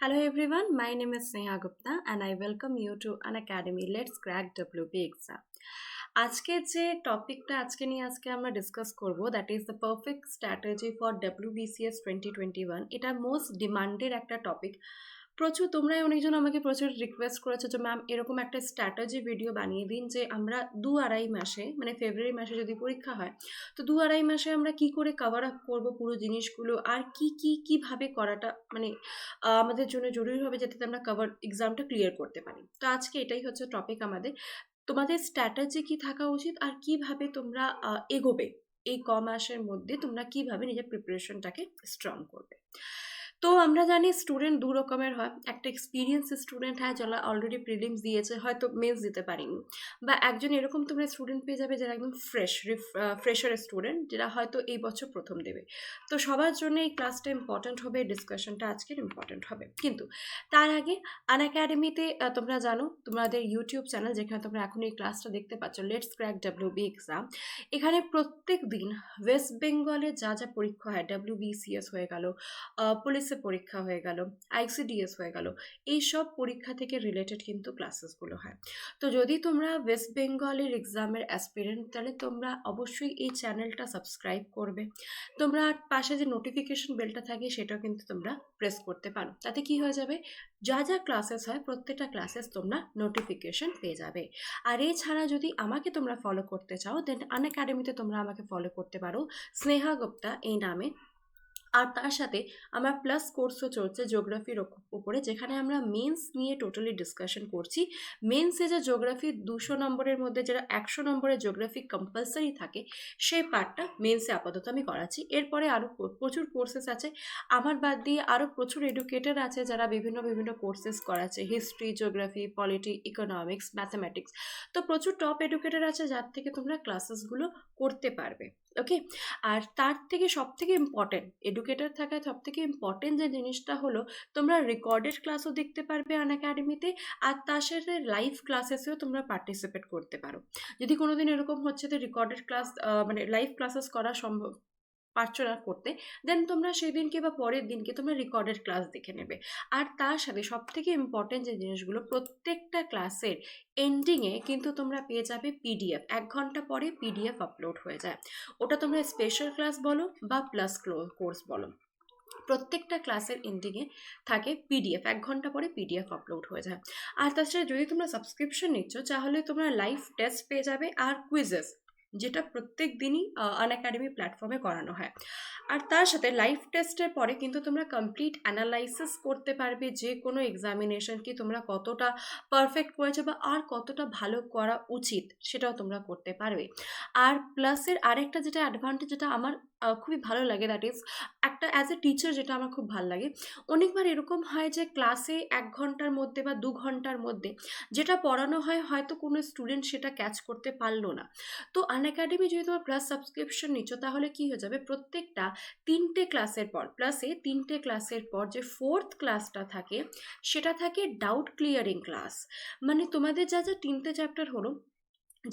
Hello everyone, my name is Sneha Gupta and I welcome you to an academy. Let's crack WB exam. আজকে যে টপিকটা আজকে আমরা discuss করব that is the perfect strategy for WBCS 2021। এটা most demanded একটা topic. প্রচুর তোমরাই অনেকজন আমাকে প্রচুর রিকোয়েস্ট করেছো যে ম্যাম এরকম একটা স্ট্র্যাটেজি ভিডিও বানিয়ে দিন যে আমরা 2-2.5 মাসে মানে ফেব্রুয়ারি মাসে যদি পরীক্ষা হয় তো 2-2.5 মাসে আমরা কি করে কভার আপ করবো পুরো জিনিসগুলো আর কিভাবে করাটা মানে আমাদের জন্য জরুরি হবে যাতে আমরা কভার এক্সামটা ক্লিয়ার করতে পারি। তো আজকে এটাই হচ্ছে টপিক আমাদের। তোমাদের স্ট্র্যাটেজি কি থাকা উচিত আর কিভাবে তোমরা এগোবে এই মাসের মধ্যে তোমরা কিভাবে নিজের প্রিপারেশনটাকে স্ট্রং করবে। তো আমরা জানি স্টুডেন্ট দু রকমের হয়, একটা এক্সপিরিয়েন্স স্টুডেন্ট হয় যারা অলরেডি প্রিলিমস দিয়েছে হয়তো মেন্স দিতে পারেনি, বা একজন এরকম তোমরা স্টুডেন্ট পেয়ে যাবে যারা একদম ফ্রেশার স্টুডেন্ট যারা হয়তো এই বছর প্রথম দেবে। তো সবার জন্য এই ক্লাসটা ইম্পর্ট্যান্ট হবে, ডিসকাশনটা আজকের ইম্পর্ট্যান্ট হবে। কিন্তু তার আগে আনএকাডেমিতে তোমরা জানো তোমাদের ইউটিউব চ্যানেল যেখানে তোমরা এখন এই ক্লাসটা দেখতে পাচ্ছ লেটস ক্র্যাক WB এক্সাম, এখানে প্রত্যেক দিন ওয়েস্ট বেঙ্গলে যা যা পরীক্ষা হয় WBCS হয়ে গেল, পুলিশের পরীক্ষা হয়ে গেল, ICDS হয়ে গেল, এইসব পরীক্ষা থেকে রিলেটেড কিন্তু ক্লাসেসগুলো হয়। তো যদি তোমরা ওয়েস্ট বেঙ্গলের এক্সামের অ্যাসপিরেন্ট তাহলে তোমরা অবশ্যই এই চ্যানেলটা সাবস্ক্রাইব করবে। তোমরা পাশে যে নোটিফিকেশন বেলটা থাকে সেটাও কিন্তু তোমরা প্রেস করতে পারো, তাতে কি হয়ে যাবে যা যা ক্লাসেস হয় প্রত্যেকটা ক্লাসেস তোমরা নোটিফিকেশন পেয়ে যাবে। আর এছাড়া যদি আমাকে তোমরা ফলো করতে চাও দেন আনএকাডেমিতে তোমরা আমাকে ফলো করতে পারো স্নেহা গুপ্তা এই নামে। আর তার সাথে আমার প্লাস কোর্সও চলছে জিওগ্রাফির উপরে, যেখানে আমরা মেন্স নিয়ে টোটালি ডিসকাশন করছি। মেন্সে যে জিওগ্রাফি 200 নম্বরের মধ্যে যারা 100 নম্বরের জিওগ্রাফি কম্পালসারি থাকে সেই পার্টটা মেন্সে আপাতত আমি করাচ্ছি। এরপরে আরও প্রচুর কোর্সেস আছে আমার বাদ দিয়ে, আরও প্রচুর এডুকেটার আছে যারা বিভিন্ন বিভিন্ন কোর্সেস করাচ্ছে, history, geography, polity, economics, mathematics. তো প্রচুর টপ এডুকেটার আছে যার থেকে তোমরা ক্লাসেসগুলো করতে পারবে। ওকে, আর তার থেকে সব থেকে ইম্পর্টেন্ট এডুকেটর থাকায় সব থেকে ইম্পর্টেন্ট যে জিনিসটা হলো তোমরা রেকর্ডেড ক্লাসও দেখতে পারবে আনএকাডেমিতে, আর তার সাথে লাইভ ক্লাসেসেও তোমরা পার্টিসিপেট করতে পারো। যদি কোনোদিন এরকম হচ্ছে যে রেকর্ডেড ক্লাস মানে লাইভ ক্লাসেস করা সম্ভব পারছো না করতে, দেন তোমরা সেদিনকে বা পরের দিনকে তোমরা রেকর্ডেড ক্লাস দেখে নেবে। আর তার সাথে সব থেকে ইম্পর্টেন্ট যে জিনিসগুলো প্রত্যেকটা ক্লাসের এন্ডিংয়ে কিন্তু তোমরা পেয়ে যাবে PDF, 1 ঘন্টা পরে PDF আপলোড হয়ে যায়। ওটা তোমরা স্পেশাল ক্লাস বলো বা প্লাস কোর্স বলো, প্রত্যেকটা ক্লাসের এন্ডিংয়ে থাকে PDF, 1 ঘন্টা পরে PDF আপলোড হয়ে যায়। আর তাছাড়া যদি তোমরা সাবস্ক্রিপশন নিচ্ছ তাহলে তোমরা লাইভ টেস্ট পেয়ে যাবে আর কুইজেস, যেটা প্রত্যেক দিনই আনএকাডেমি প্ল্যাটফর্মে করানো হয়। আর তার সাথে লাইভ টেস্টের পরে কিন্তু তোমরা কমপ্লিট অ্যানালাইসিস করতে পারবে যে কোনো এক্সামিনেশন কি তোমরা কতটা পারফেক্ট করেছো বা আর কতটা ভালো করা উচিত সেটাও তোমরা করতে পারবে। আর প্লাসের আরেকটা যেটা অ্যাডভান্টেজ যেটা আমার খুবই ভালো লাগে দ্যাট ইজ একটা অ্যাজ এ টিচার যেটা আমার খুব ভালো লাগে, অনেকবার এরকম হয় যে ক্লাসে 1 ঘন্টার মধ্যে বা 2 ঘন্টার মধ্যে যেটা পড়ানো হয় হয়তো কোনো স্টুডেন্ট সেটা ক্যাচ করতে পারলো না। তো আনএকাডেমি যদি তোমার প্লাস সাবস্ক্রিপশন নিচ্ছ তাহলে কি হয়ে যাবে প্রত্যেকটা 3টে ক্লাসের পর প্লাসে 3টে ক্লাসের পর যে 4th ক্লাসটা থাকে সেটা থাকে ডাউট ক্লিয়ারিং ক্লাস। মানে তোমাদের যা যা 3টে চ্যাপ্টার হলো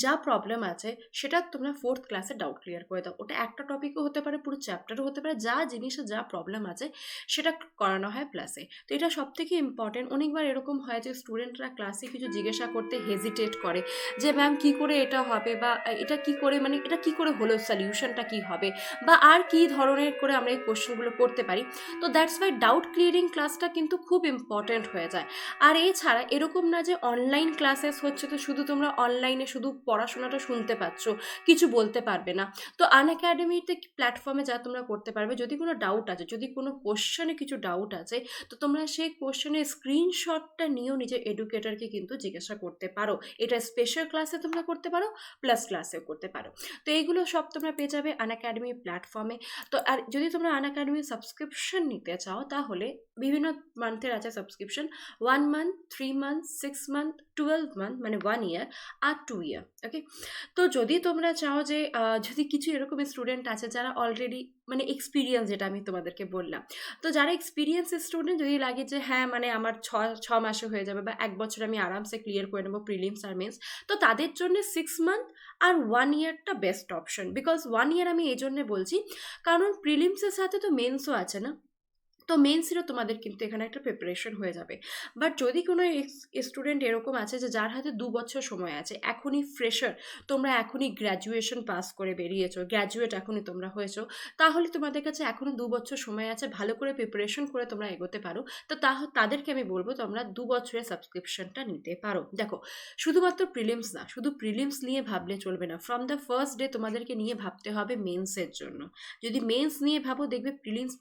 যা প্রবলেম আছে সেটা তোমরা 4th ক্লাসে ডাউট ক্লিয়ার করে দাও। ওটা একটা টপিকও হতে পারে, পুরো চ্যাপ্টারও হতে পারে, যা জিনিসে যা প্রবলেম আছে সেটা করানো হয় প্লাসে। তো এটা সব থেকে ইম্পর্টেন্ট। অনেকবার এরকম হয় যে স্টুডেন্টরা ক্লাসে কিছু জিজ্ঞাসা করতে হেজিটেট করে যে ম্যাম কী করে এটা হবে, বা এটা কি করে মানে এটা কি করে হলো, সলিউশনটা কি হবে, বা আর কি ধরনের করে আমরা এই কোশ্চেনগুলো করতে পারি। তো দ্যাটস ওয়াই ডাউট ক্লিয়ারিং ক্লাসটা কিন্তু খুব ইম্পর্টেন্ট হয়ে যায়। আর এছাড়া এরকম না যে অনলাইন ক্লাসেস হচ্ছে তো শুধু তোমরা অনলাইনে শুধু পড়াশোনাটা শুনতে পাচ্ছ, কিছু বলতে পারবে না। তো আনএকাডেমিতে প্ল্যাটফর্মে যা তোমরা করতে পারবে, যদি কোনো ডাউট আছে, যদি কোনো কোশ্চেনে কিছু ডাউট আছে তো তোমরা সেই কোশ্চেনের স্ক্রিনশটটা নিয়েও নিজের এডুকেটরকে কিন্তু জিজ্ঞাসা করতে পারো। এটা স্পেশাল ক্লাসে তোমরা করতে পারো, প্লাস ক্লাসেও করতে পারো। তো এইগুলো সব তোমরা পেয়ে যাবে আনএকাডেমি প্ল্যাটফর্মে। তো আর যদি তোমরা আনএকাডেমি সাবস্ক্রিপশন নিতে চাও তাহলে বিভিন্ন মান্থের আছে subscription, 1 month, 3 month, 6 month, 12 month মানে 1 ইয়ার আর 2 ইয়ার। ওকে, তো যদি তোমরা চাও যে যদি কিছু এরকম স্টুডেন্ট আছে যারা অলরেডি মানে এক্সপিরিয়েন্স, যেটা আমি তোমাদেরকে বললাম, তো যারা এক্সপিরিয়েন্স স্টুডেন্ট যদি লাগে যে হ্যাঁ মানে আমার ছ মাসে হয়ে যাবে বা 1 বছর আমি আরামসে ক্লিয়ার করে নেবো প্রিলিমস আর মেন্স, তো তাদের জন্য 6 মান্থ আর 1 ইয়ারটা বেস্ট অপশন। বিকজ 1 ইয়ার আমি এই জন্যে বলছি কারণ প্রিলিমসের সাথে তো মেন্সও আছে না, তো মেন্সেরও তোমাদের কিন্তু এখানে একটা প্রিপারেশন হয়ে যাবে। বাট যদি কোনো স্টুডেন্ট এরকম আছে যে যার হাতে 2 বছর সময় আছে, এখনই ফ্রেশার, তোমরা এখনই গ্র্যাজুয়েশন পাস করে বেরিয়েছো, গ্র্যাজুয়েট এখনই তোমরা হয়েছো, তাহলে তোমাদের কাছে এখনো 2 বছর সময় আছে, ভালো করে প্রিপারেশন করে তোমরা এগোতে পারো। তো তাদেরকে আমি বলবো তোমরা 2 বছরের সাবস্ক্রিপশনটা নিতে পারো। দেখো, শুধুমাত্র প্রিলিমস না, শুধু প্রিলিমস নিয়ে ভাবলে চলবে না, ফ্রম দ্য ফার্স্ট ডে তোমাদেরকে নিয়ে ভাবতে হবে মেন্সের জন্য। যদি মেন্স নিয়ে ভাবো, দেখবে প্রিলিমস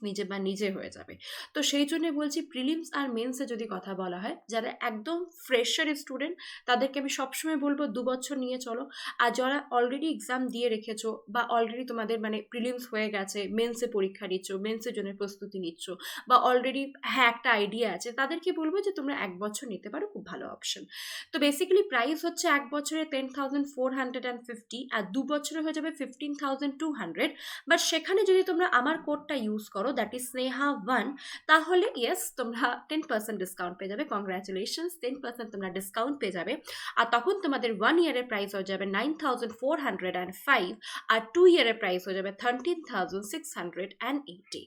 নিজে হয়ে যাবে। তো সেই জন্য বলছি, প্রিলিমস আর মেন্সে যদি কথা বলা হয়, যারা একদম ফ্রেশার স্টুডেন্ট তাদেরকে আমি সবসময় বলবো 2 বছর নিয়ে চলো। আর যারা অলরেডি এক্সাম দিয়ে রেখেছো বা অলরেডি তোমাদের মানে প্রিলিমস হয়ে গেছে, মেন্সে পরীক্ষা দিচ্ছ, মেন্সের জন্য প্রস্তুতি নিচ্ছ, বা অলরেডি হ্যাঁ একটা আইডিয়া আছে, তাদেরকে বলবো যে তোমরা 1 বছর নিতে পারো, খুব ভালো অপশন। তো বেসিক্যালি প্রাইস হচ্ছে 1 বছরে 10,450, আর 2 বছরে হয়ে যাবে 15,200। বাট সেখানে যদি তোমরা আমার কোডটা ইউজ করো, দ্যাট ইজ স্নেহা1, তাহলে ইয়েস তোমরা 10% ডিসকাউন্ট পেয়ে যাবে। কংগ্রাচুলেশনস, 10% তোমরা ডিসকাউন্ট পেয়ে যাবে। আর তখন তোমাদের 1 ইয়ারের প্রাইস হয়ে যাবে 9,405, আর 2 ইয়ারের প্রাইস হয়ে যাবে 13,680।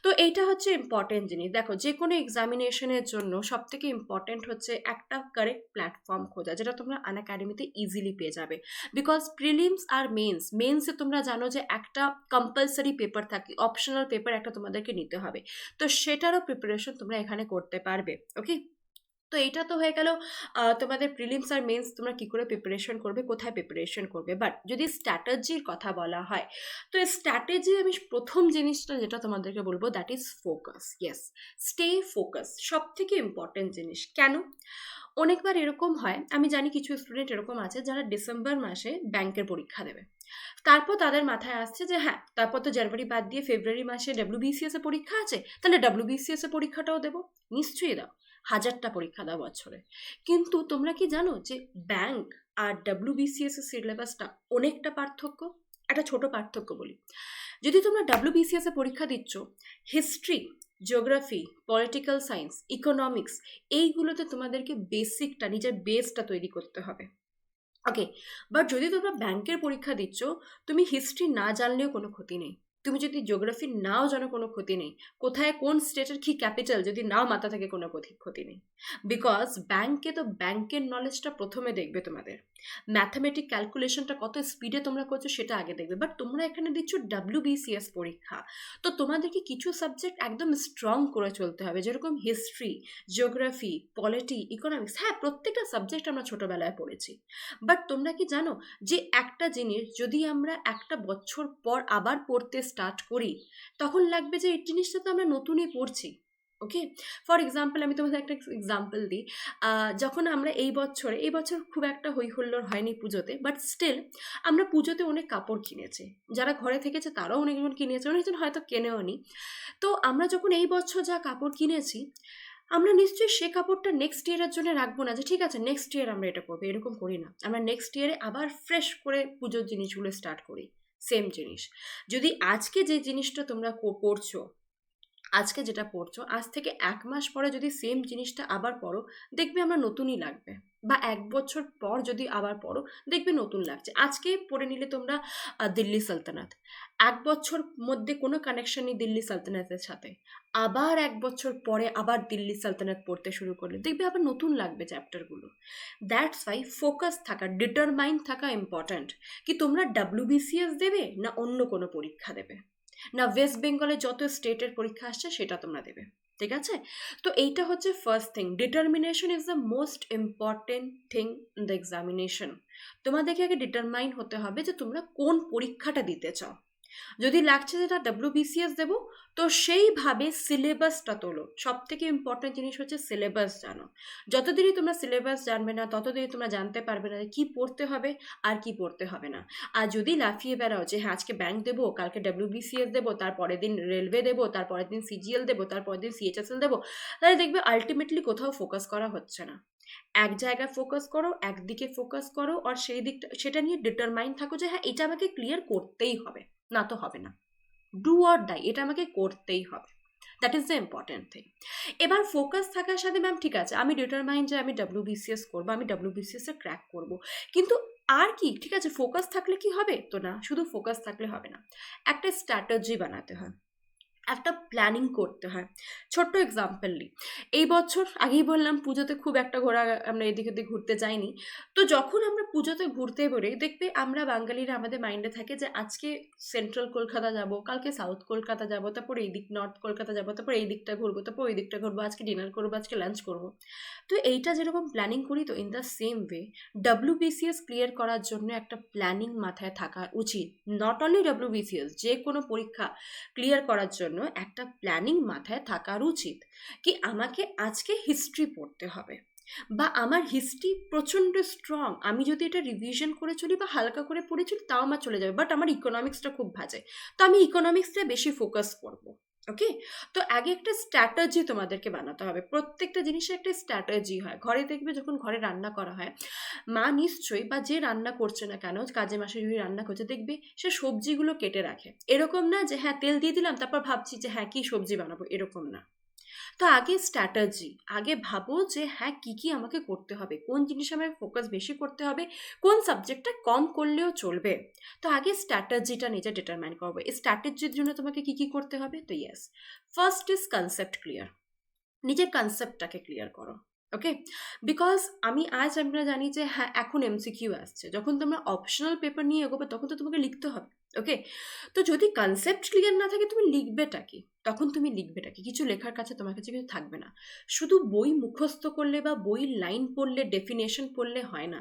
তো এইটা হচ্ছে ইম্পর্টেন্ট জিনিস। দেখো, যে কোনো এক্সামিনেশনের জন্য সব থেকে ইম্পর্টেন্ট হচ্ছে একটা কারেক্ট প্ল্যাটফর্ম খোঁজা, যেটা তোমরা আনএকাডেমিতে ইজিলি পেয়ে যাবে। বিকজ প্রিলিমস আর মেন্সে তোমরা জানো যে একটা কম্পালসারি পেপার থাকে, অপশনাল পেপার একটা তোমাদেরকে নিতে হবে। তো সেটারও প্রিপারেশন তোমরা এখানে করতে পারবে। ওকে, তো এইটা তো হয়ে গেল তোমাদের প্রিলিমস আর মেন্স তোমরা কি করে প্রিপারেশন করবে, কোথায় প্রিপারেশন করবে। বাট যদি স্ট্র্যাটেজির কথা বলা হয়, তো স্ট্র্যাটেজি আমি প্রথম জিনিসটা যেটা তোমাদেরকে বলবো, that is focus. Yes, stay focus সব থেকে ইম্পর্টেন্ট জিনিস। কেন? অনেকবার এরকম হয়, আমি জানি কিছু স্টুডেন্ট এরকম আছে যারা ডিসেম্বর মাসে ব্যাংকের পরীক্ষা দেবে, তারপর তাদের মাথায় আসছে যে হ্যাঁ, তারপর তো জানুয়ারি বাদ দিয়ে ফেব্রুয়ারি মাসে WBCS এর পরীক্ষা আছে, তাহলে WBCS এর পরীক্ষাটাও দেবো। নিশ্চয়ই দাও, 1000টা পরীক্ষা দাও বছরে। কিন্তু তোমরা কি জানো যে ব্যাংক আর WBCS এর সিলেবাসটা অনেকটা পার্থক্য? একটা ছোট পার্থক্য বলি। যদি তোমরা WBCS এ পরীক্ষা দিচ্ছ, history, geography, political science, economics, এইগুলোতে তোমাদেরকে বেসিকটা, নিজের বেসটা তৈরি করতে হবে। ওকে, বাট যদি তোমরা ব্যাংকের পরীক্ষা দিচ্ছ, তুমি হিস্ট্রি না জানলেও কোনো ক্ষতি নেই, তুমি যদি জিওগ্রাফি নাও জানো কোনো ক্ষতি নেই, কোথায় কোন স্টেটের কি ক্যাপিটাল যদি নাও মাথা থেকে কোনো ক্ষতি নেই। বিকজ ব্যাংকে তো ব্যাংকের নলেজটা প্রথমে দেখবে, তোমাদের ম্যাথামেটিক ক্যালকুলেশনটা কত স্পিডে তোমরা করছো সেটা আগে দেখবে। বাট তোমরা এখানে দিচ্ছ WBCS পরীক্ষা, তো তোমাদেরকে কিছু সাবজেক্ট একদম স্ট্রং করে চলতে হবে, যেরকম হিস্ট্রি, জিওগ্রাফি, পলিটি, ইকোনমিক্স। হ্যাঁ, প্রত্যেকটা সাবজেক্ট আমরা ছোটবেলায় পড়েছি, বাট তোমরা কি জানো যে একটা জিনিস যদি আমরা একটা বছর পর আবার পড়তে স্টার্ট করি, তখন লাগবে যে এই জিনিসটা তো আমরা নতুনই পড়ছি। ওকে, ফর এক্সাম্পল আমি তোমাদের একটা এক্সাম্পল দিই। যখন আমরা এই বছর খুব একটা হই হুল্লোড় হয়নি পুজোতে, বাট স্টিল আমরা পুজোতে অনেক কাপড় কিনেছি, যারা ঘরে থেকেছে তারাও অনেকজন কিনেছে, অনেকজন হয়তো কেনেও নি। তো আমরা যখন এই বছর যা কাপড় কিনেছি, আমরা নিশ্চয়ই সে কাপড়টা নেক্সট ইয়ারের জন্য রাখবো না যে ঠিক আছে নেক্সট ইয়ার আমরা এটা করবো, এরকম করি না। আমরা নেক্সট ইয়ারে আবার ফ্রেশ করে পুজোর জিনিসগুলো স্টার্ট করি। সেম জিনিস, যদি আজকে যে জিনিসটা তোমরা পড়ছো, আজকে যেটা পড়ছো, আজ থেকে 1 মাস পরে যদি সেম জিনিসটা আবার পড়ো, দেখবে আমার নতুনই লাগবে। বা 1 বছর পর যদি আবার পড়ো, দেখবে নতুন লাগছে। আজকে পড়ে নিলে তোমরা দিল্লি সালতানাত, 1 বছর মধ্যে কোনো কানেকশন নেই দিল্লি সালতানাতের সাথে, আবার 1 বছর পরে আবার দিল্লি সালতানাত পড়তে শুরু করলে দেখবে আবার নতুন লাগবে চ্যাপ্টারগুলো। দ্যাটস ওয়াই ফোকাস থাকা, ডিটারমাইন্ড থাকা ইম্পর্ট্যান্ট। কি তোমরা WBCS দেবে না অন্য কোনো পরীক্ষা দেবে, না ওয়েস্ট বেঙ্গলে যত স্টেটের পরীক্ষা আসছে সেটা তোমরা দেবে, ঠিক আছে? তো এইটা হচ্ছে first thing, determination is the most important thing in the examination. তোমাদেরকে আগে ডিটারমাইন হতে হবে যে তোমরা কোন পরীক্ষাটা দিতে চাও। যদি লাগছে যেটা WBCS দেবো, তো সেইভাবে সিলেবাসটা তোলো। সব থেকে ইম্পর্টেন্ট জিনিস হচ্ছে সিলেবাস জানো। যতদিনই তোমরা সিলেবাস জানবে না, ততদিনই তোমরা জানতে পারবে না কি পড়তে হবে আর কি পড়তে হবে না। আর যদি লাফিয়ে বেড়াও যে হ্যাঁ আজকে ব্যাংক দেবো, কালকে WBCS দেবো, তারপরের দিন রেলওয়ে দেবো, তারপরের দিন CGL দেবো, তারপরের দিন CHSL দেবো, তাহলে দেখবে আলটিমেটলি কোথাও ফোকাস করা হচ্ছে না। এক জায়গায় ফোকাস করো, একদিকে ফোকাস করো, আর সেই দিকটা সেটা নিয়ে ডিটারমাইন থাকো যে হ্যাঁ এটা আমাকে ক্লিয়ার করতেই হবে, না তো হবে না। ডু অর ডাই, এটা আমাকে করতেই হবে। That is the important thing. এবার ফোকাস থাকার সাথে ম্যাম ঠিক আছে আমি ডিটারমাইন যে আমি WBCS করবো, আমি WBCS এ ক্র্যাক করবো, কিন্তু আর কি? ঠিক আছে, ফোকাস থাকলে কি হবে? তো না, শুধু ফোকাস থাকলে হবে না, একটা স্ট্র্যাটেজি বানাতে হয়। একটা প্ল্যানিং করতে হয়। ছোট্ট এক্সাম্পল নিই, এই বছর আগেই বললাম পুজোতে খুব একটা আমরা এদিক ওদিক ঘুরতে যাইনি। তো যখন আমরা পুজোতে ঘুরতে বেরোই দেখবে আমরা বাঙালিরা আমাদের মাইন্ডে থাকে যে আজকে সেন্ট্রাল কলকাতা যাব, কালকে সাউথ কলকাতা যাব, তারপর এই দিক নর্থ কলকাতা যাব, তারপর এই দিকটা ঘুরবো, তারপর ওই দিকটা ঘুরবো, আজকে ডিনার করবো, আজকে লাঞ্চ করবো। তো এইটা যেরকম প্ল্যানিং করি, তো in the same way WBCS clear করার জন্য একটা প্ল্যানিং মাথায় থাকা উচিত। নট অনলি ডাব্লিউবিসিএস, যে কোনো পরীক্ষা ক্লিয়ার করার জন্য একটা প্ল্যানিং মাথায় থাকার উচিত। কি আমাকে আজকে হিস্ট্রি পড়তে হবে, বা আমার হিস্ট্রি প্রচণ্ড স্ট্রং, আমি যদি এটা রিভিশন করে চলি বা হালকা করে পড়ে চলি তাও আমার চলে যাবে, বাট আমার ইকোনমিক্সটা খুব বাজে, তো আমি ইকোনমিক্সটা বেশি ফোকাস করব। ওকে, তো আগে একটা স্ট্র্যাটেজি তোমাদেরকে বানাতে হবে। প্রত্যেকটা জিনিসের একটা স্ট্র্যাটেজি হয়। ঘরে দেখবে যখন ঘরে রান্না করা হয়, মা নিশ্চয়ই বা যে রান্না করছে না কেন, কাজে মাসে যদি রান্না করছে দেখবে সে সবজিগুলো কেটে রাখে। এরকম না যে হ্যাঁ তেল দিয়ে দিলাম তারপর ভাবছি যে হ্যাঁ কি সবজি বানাবো, এরকম না। তো আগে স্ট্র্যাটেজি, আগে ভাবো যে হ্যাঁ কি কি আমাকে করতে হবে, কোন জিনিসে আমাকে ফোকাস বেশি করতে হবে, কোন সাবজেক্টটা কম করলেও চলবে। তো আগে স্ট্র্যাটেজিটা নিজে ডিটারমাইন করবো। এই স্ট্র্যাটেজির জন্য তোমাকে কি কি করতে হবে, তো yes, first is concept clear. নিজের কনসেপ্টটাকে ক্লিয়ার করো। ওকে, বিকজ আমরা জানি যে হ্যাঁ এখন এমসিকিউ আসছে, যখন তোমরা অপশনাল পেপার নিয়ে এগোবে তখন তো তোমাকে লিখতে হবে। ওকে, তো যদি কনসেপ্ট ক্লিয়ার না থাকে তুমি লিখবেটা কি, তখন তুমি লিখবেটা কি, কিছু লেখার কাছে তোমার কাছে কিছু থাকবে না। শুধু বই মুখস্থ করলে বা বইয়ের লাইন পড়লে, ডেফিনেশন পড়লে হয় না।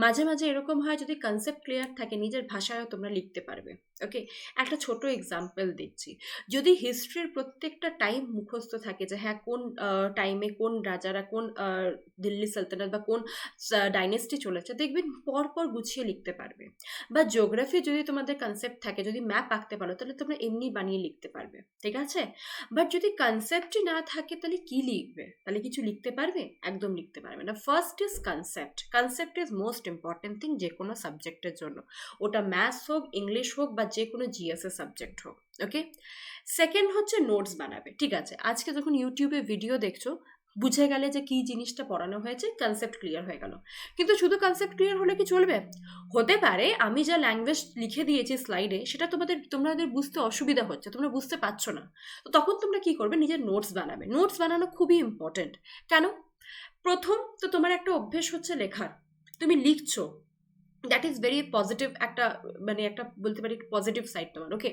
মাঝে মাঝে এরকম হয়, যদি কনসেপ্ট ক্লিয়ার থাকে নিজের ভাষায়ও তোমরা লিখতে পারবে। ওকে, একটা ছোট এক্সাম্পল দিচ্ছি। যদি হিস্ট্রির প্রত্যেকটা টাইম মুখস্থ থাকে যে হ্যাঁ কোন টাইমে কোন রাজারা কোন দিল্লি সালতানাত বা কোন ডাইনেস্টি চলেছে, দেখবেন পর পর গুছিয়ে লিখতে পারবে। বা জিওগ্রাফি যদি তোমাদের কনসেপ্ট থাকে, যদি ম্যাপ আঁকতে পারো তাহলে তোমরা এমনি বানিয়ে লিখতে পারবে, ঠিক আছে। বাট যদি কনসেপ্টই না থাকে তাহলে কি লিখবে, তাহলে কিছু লিখতে পারবে, একদম লিখতে পারবে না। First is concept. Concept is most important thing যে কোনো সাবজেক্টের জন্য, ওটা ম্যাথস হোক, ইংলিশ হোক, বা যে কোনো জিএসএ সাবজেক্ট হোক। ওকে, সেকেন্ড হচ্ছে নোটস বানাবে। ঠিক আছে, আজকে যখন ইউটিউবে ভিডিও দেখছো বুঝে গেলে যে কি জিনিসটা পড়ানো হয়েছে, কনসেপ্ট ক্লিয়ার হয়ে গেল। কিন্তু শুধু কনসেপ্ট ক্লিয়ার হলে কি চলবে? হতে পারে আমি যা ল্যাঙ্গুয়েজ লিখে দিয়েছি স্লাইডে সেটা তোমাদের বুঝতে অসুবিধা হচ্ছে, তোমরা বুঝতে পারছো না। তো তখন তোমরা কি করবে, নিজের নোটস বানাবে। নোটস বানানো খুবই ইম্পর্টেন্ট। কেন? প্রথম তো তোমার একটা অভ্যেস হচ্ছে লেখার, তুমি লিখছো, দ্যাট ইজ ভেরি পজিটিভ, একটা বলতে পারি পজিটিভ সাইড তোমার। ওকে,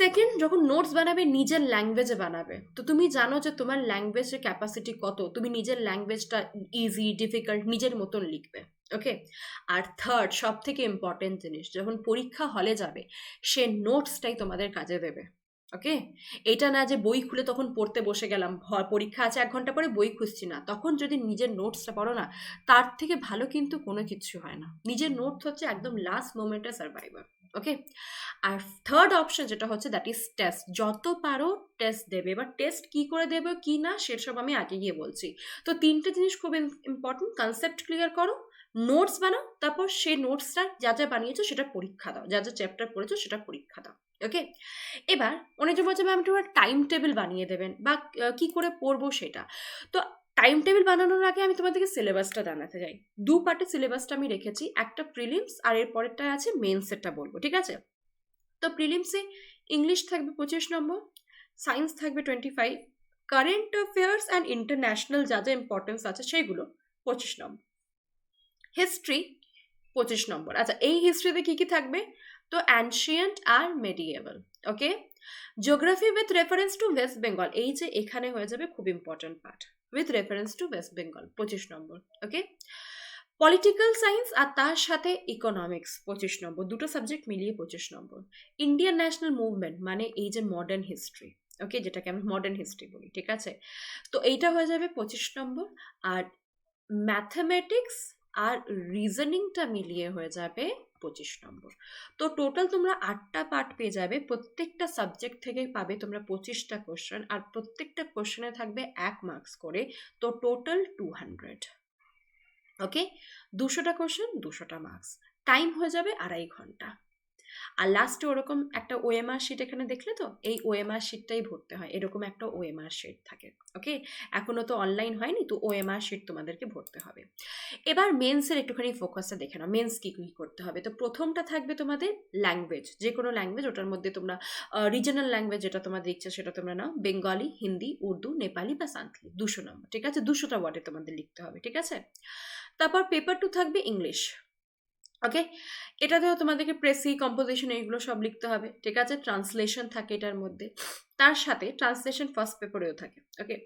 সেকেন্ড, যখন নোটস বানাবে নিজের ল্যাঙ্গুয়েজে বানাবে, তো তুমি জানো যে তোমার ল্যাঙ্গুয়েজের ক্যাপাসিটি কত, তুমি নিজের ল্যাঙ্গুয়েজটা ইজি ডিফিকাল্ট নিজের মতন লিখবে। ওকে, আর থার্ড সব থেকে ইম্পর্টেন্ট জিনিস, যখন পরীক্ষা হলে যাবে সে নোটসটাই তোমাদের কাজে দেবে। ওকে, এটা না যে বই খুলে তখন পড়তে বসে গেলাম, পরীক্ষা আছে 1 ঘন্টা পরে বই খুঁজছি না, তখন যদি নিজের নোটসটা পড়ো না, তার থেকে ভালো কিন্তু কোনো কিছু হয় না। নিজের নোটস হচ্ছে একদম লাস্ট মোমেন্টের সার্ভাইভার। ওকে, আর থার্ড অপশন যেটা হচ্ছে দ্যাট ইজ টেস্ট। যত পারো টেস্ট দেবে, বা টেস্ট কি করে দেবে কি না সেসব আমি আগে গিয়ে বলছি। তো 3টে জিনিস খুব ইম্পর্টেন্ট, কনসেপ্ট ক্লিয়ার করো, নোটস বানাও, তারপর সেই নোটসটা যা যা বানিয়েছো সেটা পরীক্ষা দাও, যা যা চ্যাপ্টার পড়েছো সেটা পরীক্ষা দাও। ওকে, এবার অনেকে বলছে ম্যাম তোমার টাইম টেবিল বানিয়ে দেবেন বা কি করে পড়বো সেটা। তো টাইম টেবিল বানানোর আগে আমি তোমাদেরকে সিলেবাসটা জানাতে চাই। 2 পার্টে সিলেবাসটা আমি রেখেছি, একটা প্রিলিমস আর এর পরেরটা আছে মেন্সেরটা বলবো, ঠিক আছে। তো প্রিলিমসে ইংলিশ থাকবে 25 নম্বর, সায়েন্স থাকবে 25, কারেন্ট অ্যাফেয়ার্স অ্যান্ড ইন্টারন্যাশনাল যা যা ইম্পর্টেন্স আছে সেগুলো 25 নম্বর, হিস্ট্রি 25 নম্বর। আচ্ছা, এই হিস্ট্রিতে কি কি থাকবে, তো অ্যানশিয়েন্ট আর medieval. Okay, geography with reference to west Bengal, এই যে এখানে হয়ে যাবে খুব important part, with reference to west Bengal 25 number. Okay, political science আর তার সাথে ইকোনমিক্স 25 নম্বর, দুটো সাবজেক্ট মিলিয়ে 25 নম্বর। ইন্ডিয়ান ন্যাশনাল মুভমেন্ট মানে এই যে মডার্ন হিস্ট্রি, ওকে, যেটাকে আমি মডার্ন হিস্ট্রি বলি, ঠিক আছে, তো এইটা হয়ে যাবে 25 নম্বর। আর ম্যাথামেটিক্স আর রিজনিংটা মিলিয়ে হয়ে যাবে 25 নম্বর। তো টোটাল তোমরা 8টা পার্ট পেয়ে যাবে, প্রত্যেকটা সাবজেক্ট থেকে পাবে তোমরা 25টা কোশ্চেন, আর প্রত্যেকটা কোশ্চেনে থাকবে 1 মার্কস করে, তো টোটাল 200। ওকে, 200টা কোশ্চেন 200টা মার্কস, টাইম হয়ে যাবে 2.5 ঘন্টা। আর লাস্টে ওরকম একটা ওএমআর শিট এখানে দেখলে তো, এই ওএমআর শিটটাই ভরতে হয়, এরকম একটা ওএমআর শিট থাকে। ওকে, এখনো তো অনলাইন হয়নি, তো ওএমআর শিট তোমাদেরকে ভরতে হবে। এবার মেন্সের একটুখানি ফোকাসটা দেখে নাও, মেন্স কি কি করতে হবে। তো প্রথমটা থাকবে তোমাদের ল্যাঙ্গুয়েজ, যে কোনো ল্যাঙ্গুয়েজ, ওটার মধ্যে তোমরা রিজনাল ল্যাঙ্গুয়েজ যেটা তোমাদের ইচ্ছা সেটা তোমরা নাও, বেঙ্গলি, হিন্দি, উর্দু, নেপালি বা সাঁওতালি, 200 নম্বর, ঠিক আছে, 200টা ওয়ার্ডে তোমাদের লিখতে হবে, ঠিক আছে। তারপর পেপার 2 থাকবে ইংলিশ। ওকে, এটাতেও তোমাদেরকে প্রেসি, কম্পোজিশন এইগুলো সব লিখতে হবে, ঠিক আছে। ট্রান্সলেশন থাকে এটার মধ্যে, তার সাথে ট্রান্সলেশন ফার্স্ট পেপারেও থাকে। ওকে,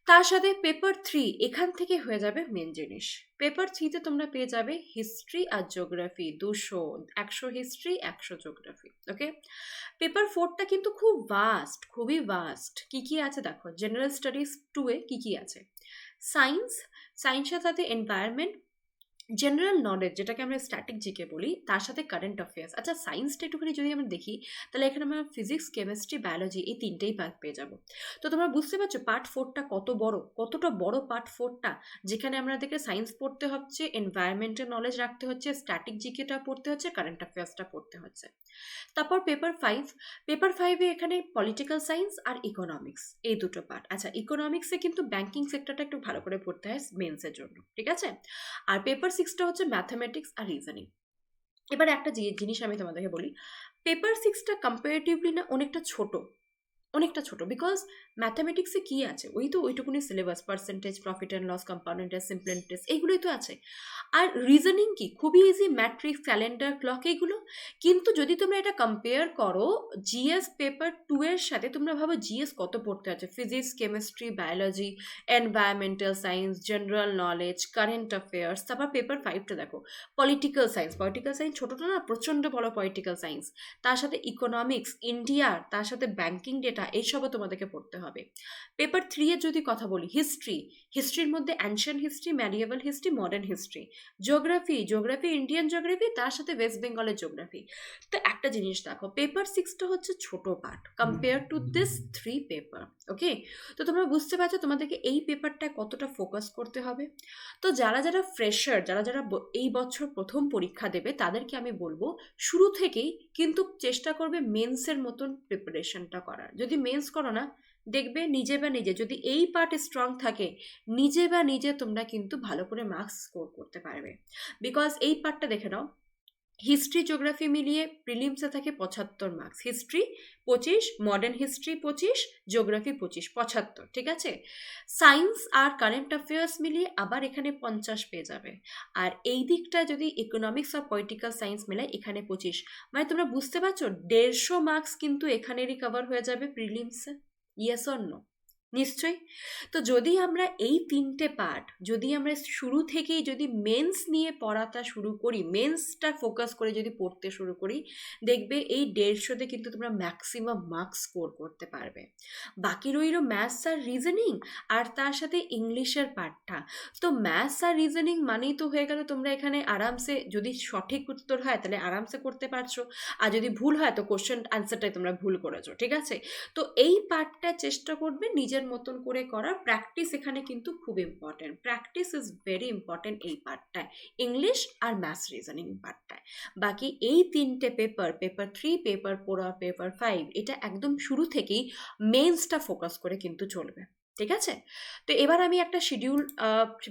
তার সাথে পেপার 3 এখান থেকে হয়ে যাবে মেন জিনিস। পেপার 3তে তোমরা পেয়ে যাবে হিস্ট্রি আর জিওগ্রাফি, 100 হিস্ট্রি, 100 জিওগ্রাফি। ওকে, পেপার 4টা কিন্তু খুব ভাস্ট, খুবই ভাস্ট। কি কি আছে দেখো, জেনারেল স্টাডিজ 2-এ কি কি আছে, সায়েন্স, সায়েন্সের সাথে এনভায়রনমেন্ট, জেনারেল নলেজ যেটাকে আমরা স্ট্যাটিক জিকে বলি, তার সাথে কারেন্ট অ্যাফেয়ার্স। আচ্ছা, সায়েন্সটা একটুখানি যদি আমরা দেখি, তাহলে এখানে আমরা ফিজিক্স, কেমিস্ট্রি, বায়োলজি এই 3টেই পার্ট পেয়ে যাব। তো তোমরা বুঝতে পারছো পার্ট 4টা কত বড়, কতটা বড় পার্ট 4টা, যেখানে আমাদেরকে সায়েন্স পড়তে হচ্ছে, এনভায়রনমেন্টের নলেজ রাখতে হচ্ছে, স্ট্যাটিক জিকেটা পড়তে হচ্ছে, কারেন্ট অ্যাফেয়ার্সটা পড়তে হচ্ছে। তারপর পেপার 5, পেপার 5-এ এখানে পলিটিক্যাল সায়েন্স আর ইকোনমিক্স এই দুটো পার্ট। আচ্ছা, ইকোনমিক্সে কিন্তু ব্যাংকিং সেক্টরটা একটু ভালো করে পড়তে হয় মেন্সের জন্য, ঠিক আছে। আর পেপার 6টা হচ্ছে ম্যাথামেটিক্স আর রিজনিং। এবার একটা জিনিস আমি তোমাদেরকে বলি, পেপার 6টা কম্পারেটিভলি না অনেকটা ছোট, অনেকটা ছোট, বিকজ ম্যাথামেটিক্সে কি আছে, ওই তো ওইটুকুনি syllabus, percentage, profit and loss, compound interest, simple interest, এইগুলোই তো আছে। আর রিজনিং কি খুবই ইজি, ম্যাট্রিক, ক্যালেন্ডার, ক্লক, এইগুলো। কিন্তু যদি তোমরা এটা কম্পেয়ার করো জিএস পেপার 2 এর সাথে, তোমরা ভাবো জিএস কত পড়তে আছে, physics, chemistry, biology, environmental science, general knowledge, current affairs. তারপর পেপার 5টা দেখো, পলিটিক্যাল সায়েন্স, পলিটিক্যাল সায়েন্স ছোটটা না, প্রচণ্ড বড় পলিটিক্যাল সায়েন্স, তার সাথে ইকোনমিক্স, ইন্ডিয়ার, তার সাথে ব্যাংকিং ডেটা, এইসবও তোমাদেরকে পড়তে হবে। পেপার 3-এর যদি কথা বলি, হিস্ট্রি, হিস্ট্রির মধ্যে ancient history, medieval history, modern history, geography, geography Indian geography, তার সাথে ওয়েস্ট বেঙ্গলের জিওগ্রাফি। তো একটা জিনিস দেখো, পেপার 6টা হচ্ছে ছোট part compare to this 3 paper. Okay, তো তোমরা বুঝতে পারছো তোমাদেরকে এই পেপারটায় কতটা ফোকাস করতে হবে। তো যারা যারা ফ্রেশার, যারা যারা এই বছর প্রথম পরীক্ষা দেবে, তাদেরকে আমি বলবো শুরু থেকেই কিন্তু চেষ্টা করবে মেন্সের মতন প্রিপারেশনটা করার। যদি মেন্স করো না, দেখবে নিজে বা নিজে যদি এই পার্ট স্ট্রং থাকে, নিজে বা নিজে তোমরা কিন্তু ভালো করে মার্কস স্কোর করতে পারবে। বিকজ এই পার্টটা দেখে নাও, হিস্ট্রি, জিওগ্রাফি মিলিয়ে প্রিলিমসে থাকে 75 marks, history 25, modern history 25, geography 25, 75, ঠিক আছে। সায়েন্স আর কারেন্ট অ্যাফেয়ার্স মিলিয়ে আবার এখানে 50 পেয়ে যাবে। আর এই দিকটা যদি ইকোনমিক্স আর পলিটিক্যাল সায়েন্স মেলায়, এখানে 25, মানে তোমরা বুঝতে পারছো 150 মার্কস কিন্তু এখানেরই কভার হয়ে যাবে প্রিলিমসে। Yes or no? নিশ্চয়ই। তো যদি আমরা এই 3টে পার্ট যদি আমরা শুরু থেকেই যদি মেন্স নিয়ে পড়াটা শুরু করি, মেন্সটা ফোকাস করে যদি পড়তে শুরু করি, দেখবে এই 150-তে কিন্তু তোমরা ম্যাক্সিমাম মার্কস স্কোর করতে পারবে। বাকি রইল ম্যাথস আর রিজনিং, আর তার সাথে ইংলিশের পার্টটা। তো ম্যাথস আর রিজনিং মানেই তো হয়ে গেল তোমরা এখানে আরামসে, যদি সঠিক উত্তর হয় তাহলে আরামসে করতে পারছো, আর যদি ভুল হয় তো কোশ্চেন আনসারটাই তোমরা ভুল করেছো, ঠিক আছে। তো এই পার্টটা চেষ্টা করবে নিজের মতন করে করার। প্র্যাকটিস এখানে কিন্তু খুব important, practice is very important এই পার্টটায়, ইংলিশ আর ম্যাথস রিজনিং পার্টটায়। বাকি এই 3টে পেপার, পেপার 3, পেপার 4 আর পেপার 5, এটা একদম শুরু থেকেই মেন্সটা ফোকাস করে কিন্তু চলবে, ঠিক আছে। তো এবার আমি একটা শিডিউল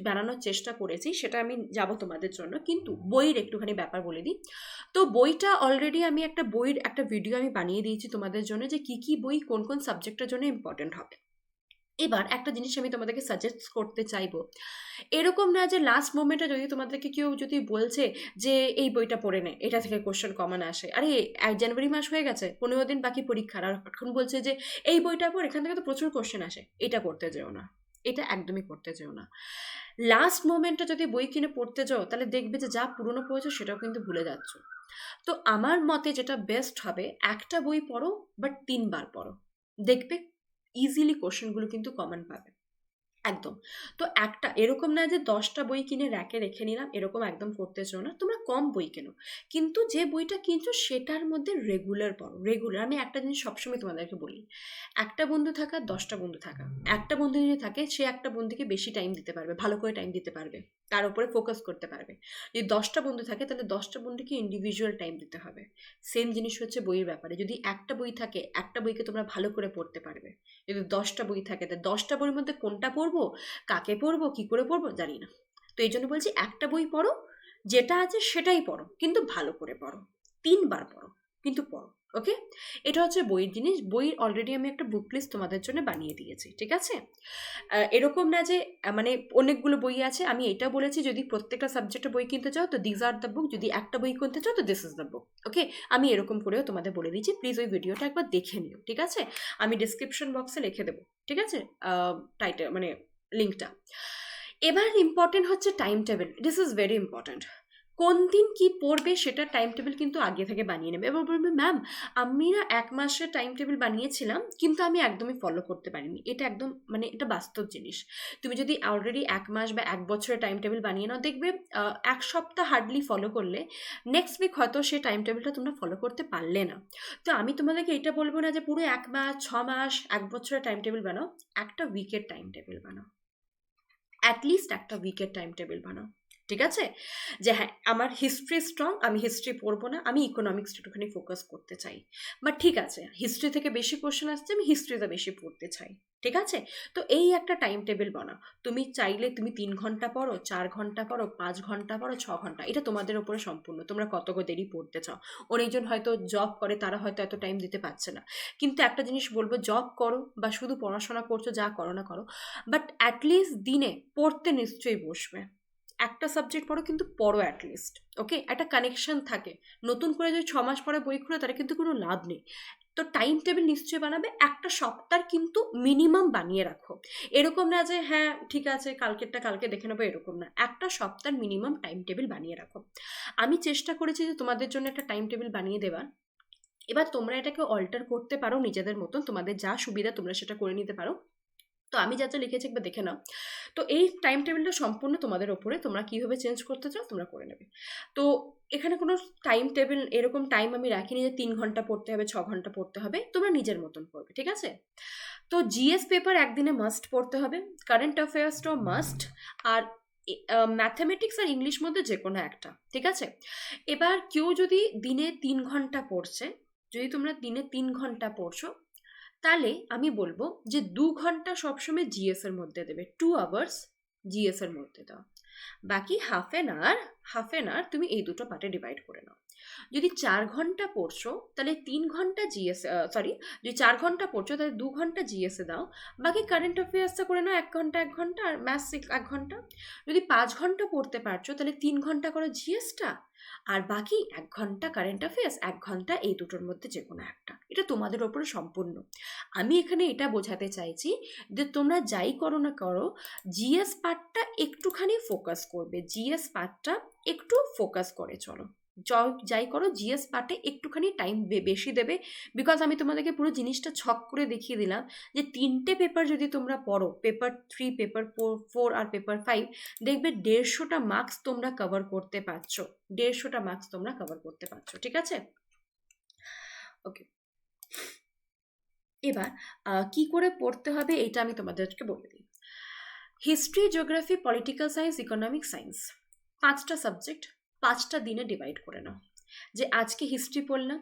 বানানোর চেষ্টা করেছি, সেটা আমি যাব তোমাদের জন্য, কিন্তু বইয়ের একটুখানি ব্যাপার বলে দিই। তো বইটা অলরেডি আমি একটা বইয়ের একটা ভিডিও আমি বানিয়ে দিয়েছি তোমাদের জন্য, যে কি কি বই কোন কোন সাবজেক্টের জন্য ইম্পর্টেন্ট হবে। এবার একটা জিনিস আমি তোমাদেরকে সাজেস্ট করতে চাইবো, এরকম না যে লাস্ট মোমেন্টে যদি তোমাদেরকে কেউ যদি বলছে যে এই বইটা পড়ে নে, এটা থেকে কোশ্চেন কমন আসে, আরে 1 জানুয়ারি মাস হয়ে গেছে, 15 দিন বাকি পরীক্ষার, আর এখন বলছে যে এই বইটা পড়, এখান থেকে তো প্রচুর কোশ্চেন আসে, এটা করতে যেও না, এটা একদমই করতে যেও না। লাস্ট মোমেন্টে যদি বই কিনে পড়তে যাও, তাহলে দেখবে যে যা পুরনো পড়েছো সেটাও কিন্তু ভুলে যাচ্ছ। তো আমার মতে যেটা বেস্ট হবে, একটা বই পড়ো, বাট 3 বার পড়ো, দেখবে ইজিলি কোশ্চেনগুলো কিন্তু কমন পাবে একদম। তো একটা এরকম না যে 10টা বই কিনে র্যাকে রেখে নিলাম, এরকম একদম করতে চাও না, তোমরা কম বই কেনো, কিন্তু যে বইটা কিনছো সেটার মধ্যে রেগুলার পড়ো, রেগুলার। আমি একটা জিনিস সবসময় তোমাদেরকে বলি, একটা বন্ধু থাকা 10টা বন্ধু থাকা, একটা বন্ধু যদি থাকে সে একটা বন্ধুকে বেশি টাইম দিতে পারবে, ভালো করে টাইম দিতে পারবে, তার উপরে ফোকাস করতে পারবে। যদি 10টা বন্ধু থাকে তাহলে 10টা বন্ধুকে ইন্ডিভিজুয়াল টাইম দিতে হবে। সেম জিনিস হচ্ছে বইয়ের ব্যাপারে, যদি একটা বই থাকে একটা বইকে তোমরা ভালো করে পড়তে পারবে। যদি 10টা বই থাকে তা 10টা বইয়ের মধ্যে কোনটা পড়বো, কাকে পড়বো, কি করে পড়বো জানি না। তো এই জন্য বলছি একটা বই পড়ো, যেটা আছে সেটাই পড়ো, কিন্তু ভালো করে পড়ো, 3বার পড়ো, কিন্তু পড়ো। ওকে, এটা হচ্ছে বইয়ের জিনিস। বই অলরেডি আমি একটা বুক লিস্ট তোমাদের জন্য বানিয়ে দিয়েছি, ঠিক আছে? এরকম না যে মানে অনেকগুলো বই আছে। আমি এটা বলেছি যদি প্রত্যেকটা সাবজেক্টের বই কিনতে চাও তো দিস আর দ্য বুক, যদি একটা বই কিনতে চাও তো দিস ইজ দ্য বুক। ওকে, আমি এরকম করেও তোমাদের বলে দিচ্ছি, প্লিজ ওই ভিডিওটা একবার দেখে নিও, ঠিক আছে? আমি ডিসক্রিপশন বক্সে লিখে দেবো, ঠিক আছে, টাইটেল মানে লিঙ্কটা। এবার ইম্পর্টেন্ট হচ্ছে time table. This is very important. কোন দিন কি পড়বে সেটা টাইম টেবিল কিন্তু আগে থেকে বানিয়ে নেবে। এবার বলবে ম্যাম আমি না 1 মাসের টাইম টেবিল বানিয়েছিলাম কিন্তু আমি একদমই ফলো করতে পারিনি। এটা একদম মানে এটা বাস্তব জিনিস। তুমি যদি অলরেডি 1 মাস বা 1 বছরের টাইম টেবিল বানিয়ে নাও, দেখবে 1 সপ্তাহ হার্ডলি ফলো করলে নেক্সট উইক হয়তো সেই টাইম টেবিলটা তোমরা ফলো করতে পারলে না। তো আমি তোমাদেরকে এটা বলবো না যে পুরো 1 মাস, 6 মাস, 1 বছরের টাইম টেবিল বানাও, একটা উইকের টাইম টেবিল বানাও, অ্যাটলিস্ট একটা উইকের টাইম টেবিল বানাও, ঠিক আছে? যে হ্যাঁ আমার হিস্ট্রি স্ট্রং, আমি হিস্ট্রি পড়বো না, আমি ইকোনমিক্স একটুখানি ফোকাস করতে চাই, বা ঠিক আছে হিস্ট্রি থেকে বেশি কোশ্চেন আসছে, আমি হিস্ট্রিতে বেশি পড়তে চাই, ঠিক আছে? তো এই একটা টাইম টেবিল বানাও। তুমি চাইলে তুমি 3 ঘন্টা পড়ো, 4 ঘন্টা পড়ো, 5 ঘন্টা পড়ো, 6 ঘন্টা, এটা তোমাদের উপরে সম্পূর্ণ, তোমরা কত দেরি পড়তে চাও। অনেকজন হয়তো জব করে, তারা হয়তো এত টাইম দিতে পারছে না। কিন্তু একটা জিনিস বলবো, জব করো বা শুধু পড়াশোনা করছো, যা করো না করো, বাট অ্যাটলিস্ট দিনে পড়তে নিশ্চয়ই বসবে। একটা সাবজেক্ট পড়ো কিন্তু পড়ো অ্যাটলিস্ট, ওকে? একটা কানেকশন থাকে। নতুন করে যদি 6 মাস পরে বই খুলে তার কিন্তু কোনো লাভ নেই। তো টাইম টেবিল নিশ্চয়ই বানাবে, একটা সপ্তাহ কিন্তু মিনিমাম বানিয়ে রাখো। এরকম না যে হ্যাঁ ঠিক আছে কালকেরটা কালকে দেখে নেবো, এরকম না, একটা সপ্তাহ মিনিমাম টাইম টেবিল বানিয়ে রাখো। আমি চেষ্টা করেছি যে তোমাদের জন্য একটা টাইম টেবিল বানিয়ে দেওয়ার। এবার তোমরা এটাকে অল্টার করতে পারো নিজেদের মতন, তোমাদের যা সুবিধা তোমরা সেটা করে নিতে পারো। তো আমি যা যা লিখেছি একবার দেখে নাও। তো এই টাইম টেবিলটা সম্পূর্ণ তোমাদের ওপরে, তোমরা কীভাবে চেঞ্জ করতে চাও তোমরা করে নেবে। তো এখানে কোনো টাইম টেবিল এরকম টাইম আমি রাখিনি যে 3 ঘন্টা পড়তে হবে, 6 ঘন্টা পড়তে হবে, তোমরা নিজের মতন করবে, ঠিক আছে? তো জিএস পেপার একদিনে মাস্ট পড়তে হবে, কারেন্ট অ্যাফেয়ার্সটাও মাস্ট, আর ম্যাথামেটিক্স আর ইংলিশ মধ্যে যে কোনো একটা, ঠিক আছে? এবার কেউ যদি দিনে 3 ঘন্টা পড়ছে, যদি তোমরা দিনে 3 ঘন্টা পড়ছো, তাহলে আমি বলবো যে 2 ঘন্টা সবসময় জিএস এর মধ্যে দেবে, 2 আওয়ার্স জিএস এর মধ্যে দাও, বাকি হাফ এন আওয়ার তুমি এই দুটো পার্টে ডিভাইড করে নাও। যদি 4 ঘন্টা পড়ছো তাহলে 3 ঘন্টা জিএস, সরি, যদি 4 ঘন্টা পড়ছো তাহলে 2 ঘন্টা জিএসে দাও, বাকি কারেন্ট অ্যাফেয়ার্সটা করে নাও 1 ঘন্টা 1 ঘন্টা, আর ম্যাথস 1 ঘন্টা। যদি 5 ঘন্টা পড়তে পারছো তাহলে 3 ঘন্টা করো জিএসটা, আর বাকি 1 ঘন্টা কারেন্ট অ্যাফেয়ার্স, 1 ঘন্টা এই দুটোর মধ্যে যে কোনো একটা। এটা তোমাদের ওপরে সম্পূর্ণ। আমি এখানে এটা বোঝাতে চাইছি যে তোমরা যাই করো না করো, জিএস পার্টটা একটুখানি ফোকাস করবে, জিএস পার্টটা একটু ফোকাস করে চলো। যাই করো জিএস পার্টে একটুখানি টাইম বেশি দেবে, বিকজ আমি তোমাদেরকে পুরো জিনিসটা ছক করে দেখিয়ে দিলাম যে 3টে পেপার যদি তোমরা পড়ো, পেপার 3, পেপার 4 আর পেপার 5, দেখবে 150টা মার্কস তোমরা কভার করতে পারছো, 150টা মার্কস তোমরা কভার করতে পারছো, ঠিক আছে? ওকে, এবার কি করে পড়তে হবে এটা আমি তোমাদেরকে বলে দিই। History, geography, political science, economic science, 5টা সাবজেক্ট 5টা দিনে ডিভাইড করে নাও। যে আজকে হিস্ট্রি পড়লাম,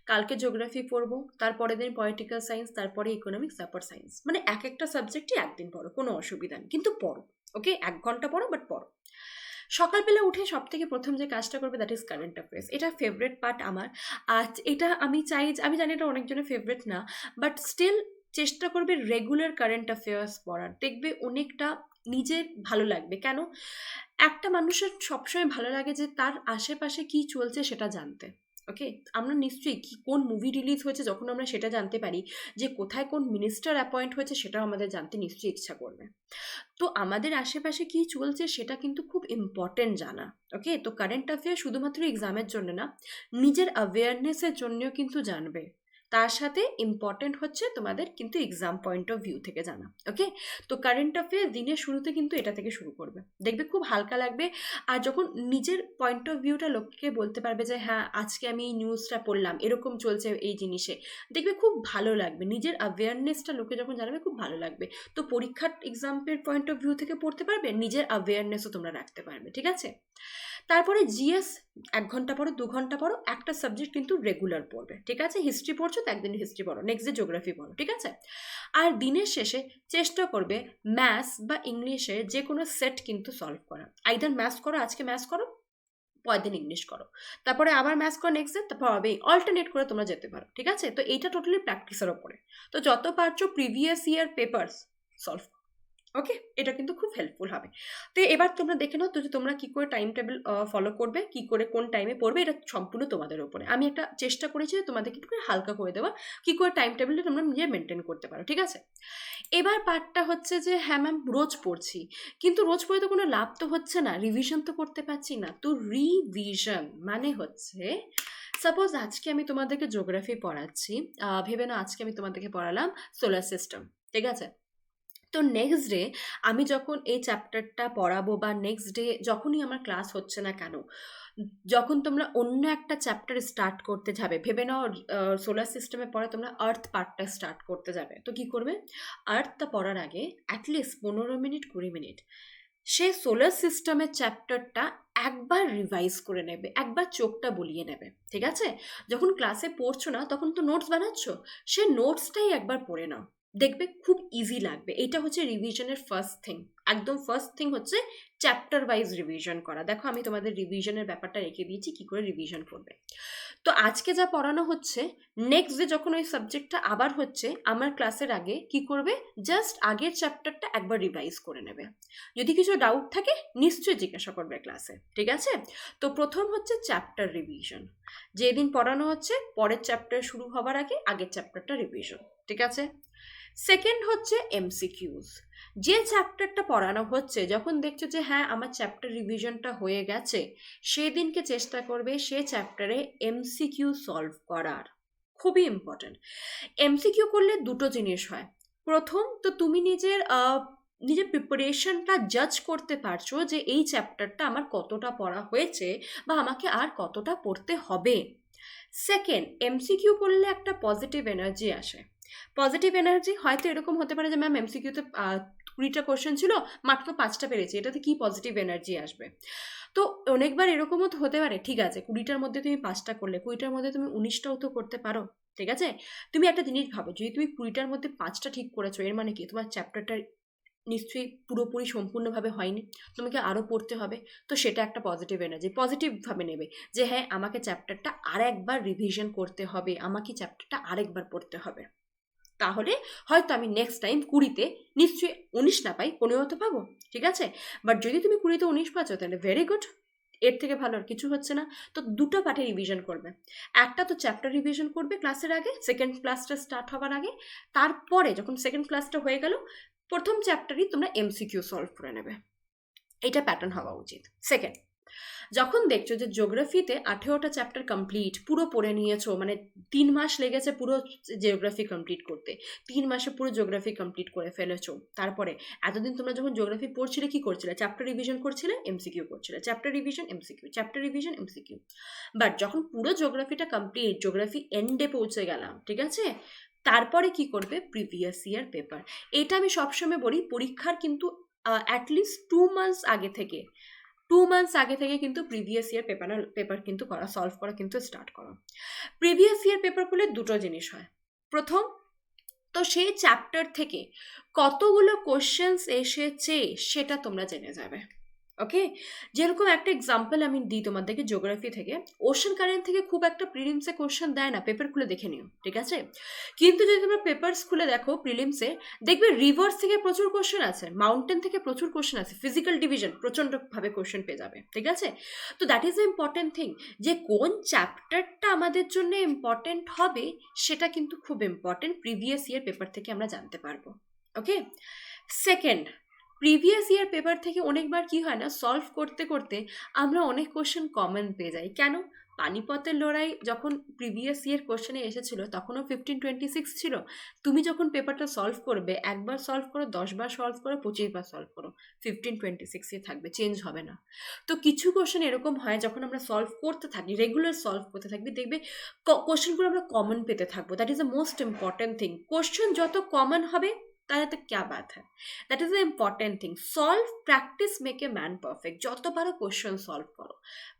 কালকে জিওগ্রাফি পড়বো, তারপরের দিন পলিটিক্যাল সায়েন্স, তারপরে ইকোনমিক্স, তারপর সায়েন্স, মানে এক একটা সাবজেক্টই একদিন পড়ো, কোনো অসুবিধা নেই, কিন্তু পড়ো, ওকে? 1 ঘন্টা পড়ো, বাট পড়ো। সকালবেলা উঠে সব থেকে প্রথম যে কাজটা করবে দ্যাট ইজ কারেন্ট অ্যাফেয়ার্স। এটা ফেভারেট পার্ট আমার। আর এটা আমি চাই, আমি জানি এটা অনেকজনের ফেভারেট না, বাট স্টিল চেষ্টা করবে রেগুলার কারেন্ট অ্যাফেয়ার্স পড়ার, দেখবে অনেকটা নিজের ভালো লাগবে। কেন? একটা মানুষের সবসময় ভালো লাগে যে তার আশেপাশে কি চলছে সেটা জানতে, ওকে? আমরা নিশ্চয়ই কি কোন মুভি রিলিজ হয়েছে যখন আমরা সেটা জানতে পারি, যে কোথায় কোন মিনিস্টার অ্যাপয়েন্ট হয়েছে সেটাও আমাদের জানতে নিশ্চয়ই ইচ্ছা করবে। তো আমাদের আশেপাশে কি চলছে সেটা কিন্তু খুব ইম্পর্টেন্ট জানা, ওকে? তো কারেন্ট অ্যাফেয়ার শুধুমাত্র এক্সামের জন্য না, নিজের অ্যাওয়ারনেসের জন্যও কিন্তু জানবে। তার সাথে ইম্পর্টেন্ট হচ্ছে তোমাদের কিন্তু এক্সাম পয়েন্ট অফ ভিউ থেকে জানা। ওকে, তো কারেন্ট অ্যাফেয়ার দিনের শুরুতে কিন্তু এটা থেকে শুরু করবে, দেখবে খুব হালকা লাগবে। আর যখন নিজের পয়েন্ট অফ ভিউটা লোককে বলতে পারবে যে হ্যাঁ আজকে আমি এই নিউজটা পড়লাম, এরকম চলছে এই জিনিসে, দেখবে খুব ভালো লাগবে। নিজের অ্যাওয়ারনেসটা লোকে যখন জানাবে খুব ভালো লাগবে। তো পরীক্ষার এক্সাম্পের পয়েন্ট অফ ভিউ থেকে পড়তে পারবে, নিজের অ্যাওয়ারনেসও তোমরা রাখতে পারবে, ঠিক আছে। তারপরে জিএস 1 ঘন্টা পড়ো, 2 ঘন্টা পড়ো, একটা সাবজেক্ট কিন্তু রেগুলার পড়বে, ঠিক আছে। হিস্ট্রি পড়ছো তো একদিন হিস্ট্রি পড়ো, নেক্সট ডে জিওগ্রাফি পড়ো, ঠিক আছে। আর দিনের শেষে চেষ্টা করবে ম্যাথস বা ইংলিশের যে কোনো সেট কিন্তু সলভ করা। আইদার ম্যাথস করো, আজকে ম্যাথস করো, পরের দিন ইংলিশ করো, তারপরে আবার ম্যাথস করো নেক্সট দিন, তারপর হবে অল্টারনেট করে তোমরা যেতে পারো, ঠিক আছে। তো এইটা টোটালি প্র্যাকটিসের ওপরে। তো যত পারছো প্রিভিয়াস ইয়ার পেপার সলভ। ওকে, এটা কিন্তু খুব হেল্পফুল হবে। তো এবার তোমরা দেখে নাও তো যে তোমরা কি করে টাইম টেবিল ফলো করবে, কি করে কোন টাইমে পড়বে, এটা সম্পূর্ণ তোমাদের উপরে। আমি একটা চেষ্টা করেছি তোমাদেরকে একটু করে হালকা করে দেওয়া, কি করে টাইম টেবিলটা তোমরা নিজে মেনটেন করতে পারো, ঠিক আছে। এবার পার্টটা হচ্ছে যে হ্যাঁ ম্যাম রোজ পড়ছি, কিন্তু রোজ পড়ে তো কোনো লাভ তো হচ্ছে না, রিভিশন তো করতে পারছি না। তো রিভিশন মানে হচ্ছে সাপোজ আজকে আমি তোমাদেরকে জিওগ্রাফি পড়াচ্ছি, ভেবে না আজকে আমি তোমাদেরকে পড়ালাম সোলার সিস্টেম, ঠিক আছে। তো নেক্সট ডে আমি যখন এই চ্যাপ্টারটা পড়াবো বা নেক্সট ডে যখনই আমার ক্লাস হচ্ছে না কেন, যখন তোমরা অন্য একটা চ্যাপ্টার স্টার্ট করতে যাবে, ভেবে নাও সোলার সিস্টেমে পড়ে তোমরা আর্থ পার্টটা স্টার্ট করতে যাবে, তো কি করবে, আর্থটা পড়ার আগে অ্যাটলিস্ট 15 মিনিট 20 মিনিট সে সোলার সিস্টেমের চ্যাপ্টারটা একবার রিভাইজ করে নেবে, একবার চোখটা বুলিয়ে নেবে, ঠিক আছে। যখন ক্লাসে পড়ছো না তখন তো নোটস বানাচ্ছ, সে নোটসটাই একবার পড়ে নাও, দেখবে খুব ইজি লাগবে। এটা হচ্ছে রিভিশনের ফার্স্ট থিং। একদম ফার্স্ট থিং হচ্ছে চ্যাপ্টার ওয়াইজ রিভিশন করা। দেখো আমি তোমাদের রিভিশনের ব্যাপারটা রেখে দিয়েছি কি করে রিভিশন করবে। তো আজকে যা পড়ানো হচ্ছে, নেক্সট ডে যখন ওই সাবজেক্টটা আবার হচ্ছে আমার ক্লাসের আগে কি করবে, জাস্ট আগের চ্যাপ্টারটা একবার রিভাইজ করে নেবে। যদি কিছু ডাউট থাকে নিশ্চয়ই জিজ্ঞাসা করবে ক্লাসে, ঠিক আছে। তো প্রথম হচ্ছে চ্যাপ্টার রিভিশন, যেদিন পড়ানো হচ্ছে পরের চ্যাপ্টার শুরু হবার আগে আগের চ্যাপ্টারটা রিভিশন, ঠিক আছে। সেকেন্ড হচ্ছে এমসিকিউজ। যে চ্যাপ্টারটা পড়ানো হচ্ছে যখন দেখছো যে হ্যাঁ আমার চ্যাপ্টার রিভিশনটা হয়ে গেছে, সেদিনকে চেষ্টা করবে সে চ্যাপ্টারে এমসিকিউ সলভ করার, খুবই ইম্পর্টেন্ট। এমসিকিউ করলে দুটো জিনিস হয়। প্রথম তো তুমি নিজের প্রিপারেশনটা জাজ করতে পারছো যে এই চ্যাপ্টারটা আমার কতটা পড়া হয়েছে বা আমাকে আর কতটা পড়তে হবে। সেকেন্ড, এমসিকিউ করলে একটা পজিটিভ এনার্জি আসে। পজিটিভ এনার্জি হয়তো এরকম হতে পারে যে ম্যাম এমসিকিউতে 20টা কোশ্চেন ছিল, মাত্র 5টা পেরেছি, এটাতে কি পজিটিভ এনার্জি আসবে। তো অনেকবার এরকমও তো হতে পারে, ঠিক আছে 20টার মধ্যে তুমি 5টা করলে, 20টার মধ্যে তুমি 19টাও তো করতে পারো, ঠিক আছে। তুমি একটা জিনিস ভাবো, যদি তুমি 20টার মধ্যে 5টা ঠিক করেছো, এর মানে কি তোমার চ্যাপ্টারটা নিশ্চয়ই পুরোপুরি সম্পূর্ণভাবে হয়নি, তোমাকে আরও পড়তে হবে। তো সেটা একটা পজিটিভ এনার্জি, পজিটিভভাবে নেবে যে হ্যাঁ আমাকে চ্যাপ্টারটা আরেকবার রিভিশন করতে হবে, আমাকে চ্যাপ্টারটা আরেকবার পড়তে হবে। তাহলে হয়তো আমি নেক্সট টাইম 20তে নিশ্চয়ই 19 না পাই, 15 তো পাবো, ঠিক আছে। বাট যদি তুমি 20তে 19 পাচ্ছ তাহলে ভেরি গুড, এর থেকে ভালো আর কিছু হচ্ছে না। তো দুটো পার্টে রিভিশন করবে, একটা তো চ্যাপ্টার রিভিশন করবে ক্লাসের আগে, সেকেন্ড ক্লাসটা স্টার্ট হওয়ার আগে। তারপরে যখন সেকেন্ড ক্লাসটা হয়ে গেল, প্রথম চ্যাপ্টারই তোমরা এমসিকিউ সলভ করে নেবে, এটা প্যাটার্ন হওয়া উচিত। সেকেন্ড, যখন দেখছো যে জিওগ্রাফিতে 18টা চ্যাপ্টার কমপ্লিট পুরো পড়ে নিয়েছো, মানে 3 মাস লেগেছে পুরো জিওগ্রাফি কমপ্লিট করতে, 3 মাসে পুরো জিওগ্রাফি কমপ্লিট করে ফেলেছো, তারপরে এতদিন তোমরা যখন জিওগ্রাফি পড়ছিলে কি করছিলে, চ্যাপ্টার রিভিশন করছিলে, এমসিকিউ করছিলে, chapter revision MCQ, chapter revision MCQ. But যখন পুরো জিওগ্রাফিটা কমপ্লিট, জিওগ্রাফি এন্ডে পৌঁছে গেলাম, ঠিক আছে, তারপরে কি করবে, প্রিভিয়াস ইয়ার পেপার। এটা আমি সবসময় বলি, পরীক্ষার কিন্তু অ্যাটলিস্ট 2 মান্থস আগে থেকে, 2 মান্থস আগে থেকে কিন্তু প্রিভিয়াস ইয়ার পেপার কিন্তু সলভ করা কিন্তু স্টার্ট করো। প্রিভিয়াস ইয়ার পেপার করলে দুটো জিনিস হয়। প্রথম, তো সেই চ্যাপ্টার থেকে কতগুলো কোশ্চেন্স এসেছে সেটা তোমরা জেনে যাবে। ওকে, যেরকম একটা এক্সাম্পল আমি দিই তোমাদেরকে জিওগ্রাফি থেকে, ওশান কারেন্ট থেকে খুব একটা প্রিলিমসে কোশ্চেন দেয় না, পেপার খুলে দেখে নিও, ঠিক আছে। কিন্তু যদি তোমরা পেপারস খুলে দেখো প্রিলিমসে, দেখবে রিভার্স থেকে প্রচুর কোশ্চেন আছে, মাউন্টেন থেকে প্রচুর কোশ্চেন আছে, ফিজিক্যাল ডিভিশন প্রচণ্ডভাবে কোশ্চেন পেয়ে যাবে, ঠিক আছে। তো that is the important thing, যে কোন চ্যাপ্টারটা আমাদের জন্য ইম্পর্টেন্ট হবে সেটা কিন্তু খুব ইম্পর্টেন্ট, প্রিভিয়াস ইয়ার পেপার থেকে আমরা জানতে পারবো। ওকে, সেকেন্ড, প্রিভিয়াস ইয়ার পেপার থেকে অনেকবার কি হয় না, সলভ করতে করতে আমরা অনেক কোশ্চেন কমন পেয়ে যাই। কেন? পানিপথের লড়াই যখন প্রিভিয়াস ইয়ার কোশ্চেনে এসেছিল তখনও 1526 ছিল। তুমি যখন পেপারটা সলভ করবে, একবার সলভ করো, 10বার সলভ করো, 25বার সলভ করো, 1526ই থাকবে, চেঞ্জ হবে না। তো কিছু কোশ্চেন এরকম হয় যখন আমরা সলভ করতে থাকি, রেগুলার সলভ করতে থাকবি, দেখবে কোশ্চেনগুলো আমরা কমন পেতে থাকবো। That is the most important thing. Question যত কমন হবে তাহলে তো ক্যা বাত হ্যাঁ, that is the important thing. Solve, practice make a man perfect. যত পারো কোশ্চেন সলভ করো,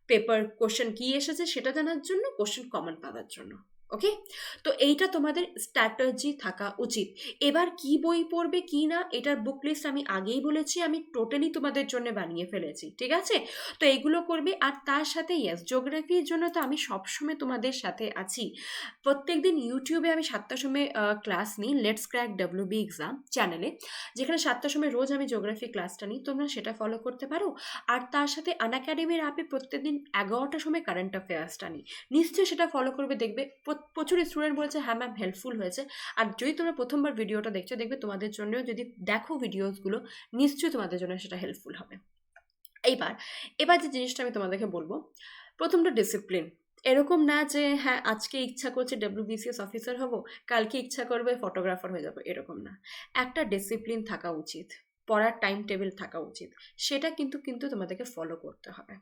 পেপার কোশ্চেন কি এসেছে সেটা জানার জন্য, কোশ্চেন কমন পাওয়ার জন্য। ওকে, তো এইটা তোমাদের স্ট্র্যাটেজি থাকা উচিত। এবার কি বই পড়বে কি না, এটার বুক লিস্ট আমি আগেই বলেছি, আমি টোটালি তোমাদের জন্য বানিয়ে ফেলেছি, ঠিক আছে? তো এইগুলো করবে। আর তার সাথে ইয়েস, জিওগ্রাফির জন্য তো আমি সবসময় তোমাদের সাথে আছি। প্রত্যেকদিন ইউটিউবে আমি 7টার সময় ক্লাস নিই, লেটস ক্র্যাক ডাব্লিউবি এক্সাম চ্যানেলে, যেখানে 7টার সময় রোজ আমি জিওগ্রাফি ক্লাসটা নিই, তোমরা সেটা ফলো করতে পারো। আর তার সাথে আনএকাডেমির অ্যাপে প্রত্যেকদিন 11টার সময় কারেন্ট অ্যাফেয়ার্সটা নিই, নিশ্চয়ই সেটা ফলো করবে। দেখবে প্রচুর স্টুডেন্ট বলেছে হ্যাঁ ম্যাম হেল্পফুল হয়েছে। আর যদি তোমরা প্রথমবার ভিডিওটা দেখছো, দেখবে তোমাদের জন্য যদি দেখো ভিডিওসগুলো, নিশ্চয়ই তোমাদের জন্য সেটা হেল্পফুল হবে। এবার যে জিনিসটা আমি তোমাদেরকে বলবো, প্রথমটা ডিসিপ্লিন। এরকম না যে হ্যাঁ আজকে ইচ্ছা করছে ডব্লিউবিসিএস অফিসার হব, কালকে ইচ্ছা করবে ফটোগ্রাফার হয়ে যাবো, এরকম না। একটা ডিসিপ্লিন থাকা উচিত, পড়ার টাইম টেবিল থাকা উচিত, সেটা কিন্তু তোমাদেরকে ফলো করতে হবে।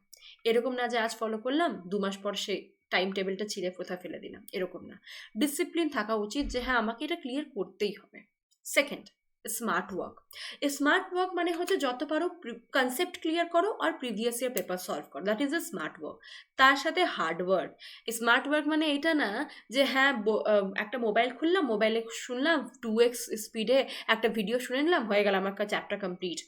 এরকম না যে আজ ফলো করলাম, 2 মাস পর সেই টাইম টেবিলটা ছিঁড়ে কোথা ফেলে দিলাম, এরকম না। ডিসিপ্লিন থাকা উচিত যে হ্যাঁ আমাকে এটা ক্লিয়ার করতেই হবে। Second, smart work. Smart work মানে হচ্ছে যত পারো কনসেপ্ট ক্লিয়ার করো আর প্রিভিয়াস ইয়ার পেপার সলভ করো, that is a smart work. তার সাথে হার্ড ওয়ার্ক। স্মার্ট ওয়ার্ক মানে এটা না যে হ্যাঁ একটা মোবাইল খুললাম, মোবাইলে শুনলাম 2x স্পিডে একটা ভিডিও শুনে নিলাম, হয়ে গেল আমার চ্যাপ্টার কমপ্লিট।